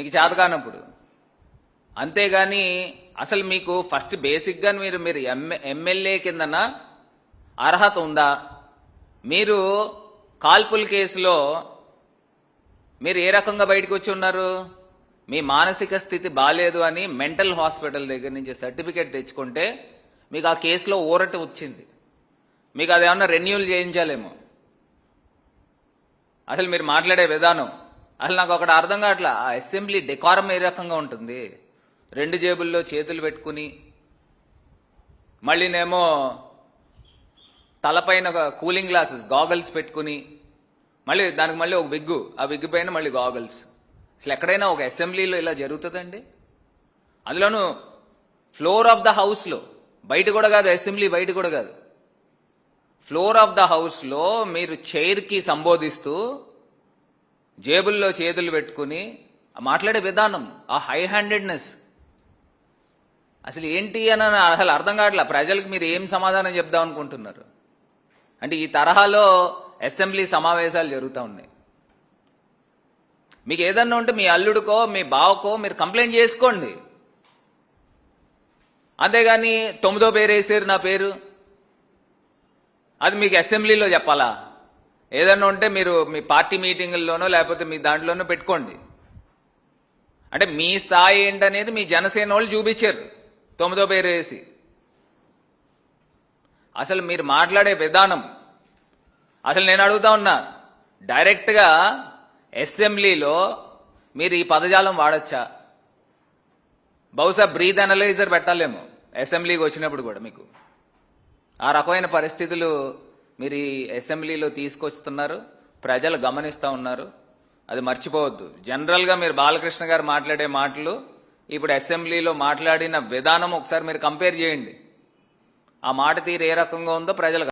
మీకు చేత కానప్పుడు. అంతేగాని అసలు మీకు ఫస్ట్ బేసిక్గా మీరు మీరు ఎమ్మెల్యే కిందన అర్హత ఉందా? మీరు కాల్పుల కేసులో మీరు ఏ రకంగా బయటకు వచ్చి ఉన్నారు? మీ మానసిక స్థితి బాలేదు అని మెంటల్ హాస్పిటల్ దగ్గర నుంచి సర్టిఫికేట్ తెచ్చుకుంటే మీకు ఆ కేసులో ఊరట వచ్చింది. మీకు అదేమన్నా రెన్యూల్ చేయించాలేమో. అసలు మీరు మాట్లాడే విధానం అసలు నాకు ఒకటి అర్థం కావట్లా. ఆ అసెంబ్లీ డెకారం ఏ రకంగా ఉంటుంది? రెండు జేబుల్లో చేతులు పెట్టుకుని మళ్ళీనేమో తలపైన కూలింగ్ గ్లాసెస్ గాగల్స్ పెట్టుకుని మళ్ళీ దానికి మళ్ళీ ఒక విగ్గు, ఆ విగ్గు పైన మళ్ళీ గాగల్స్. అసలు ఎక్కడైనా ఒక అసెంబ్లీలో ఇలా జరుగుతుందండి? అందులోనూ ఫ్లోర్ ఆఫ్ ద హౌస్లో, బయట కూడా కాదు, అసెంబ్లీ బయట కూడా కాదు, ఫ్లోర్ ఆఫ్ ద హౌస్లో మీరు చైర్కి సంబోధిస్తూ జేబుల్లో చేతులు పెట్టుకుని మాట్లాడే విధానం, ఆ హై హ్యాండెడ్నెస్ అసలు ఏంటి అని అసలు అర్థం కావట్లా. ప్రజలకు మీరు ఏం సమాధానం చెప్దాం అనుకుంటున్నారు? అంటే ఈ తరహాలో అసెంబ్లీ సమావేశాలు జరుగుతూ ఉన్నాయి. మీకు ఏదన్నా ఉంటే మీ అల్లుడికో మీ బావకో మీరు కంప్లైంట్ చేసుకోండి. అంతేగాని 9వ పేరు వేసారు నా పేరు, అది మీకు అసెంబ్లీలో చెప్పాలా? ఏదన్నా ఉంటే మీరు మీ పార్టీ మీటింగుల్లోనో లేకపోతే మీ దాంట్లోనో పెట్టుకోండి. అంటే మీ స్థాయి ఏంటనేది మీ జనసేన వాళ్ళు చూపించారు 9వ పేరు వేసి. అసలు మీరు మాట్లాడే విధానం అసలు నేను అడుగుతా ఉన్నా, డైరెక్ట్గా అసెంబ్లీలో మీరు ఈ పదజాలం వాడచ్చా? బహుశా బ్రీత్ అనలైజర్ పెట్టాలేమో అసెంబ్లీకి వచ్చినప్పుడు కూడా. మీకు ఆ రకమైన పరిస్థితులు మీరు ఈ అసెంబ్లీలో తీసుకొస్తున్నారు, ప్రజలు గమనిస్తూ ఉన్నారు. అది మర్చిపోవద్దు. జనరల్గా మీరు బాలకృష్ణ గారు మాట్లాడే మాటలు ఇప్పుడు అసెంబ్లీలో మాట్లాడిన విధానం ఒకసారి మీరు కంపేర్ చేయండి. ఆ మాట తీరు ఏ రకంగా ఉందో ప్రజలకు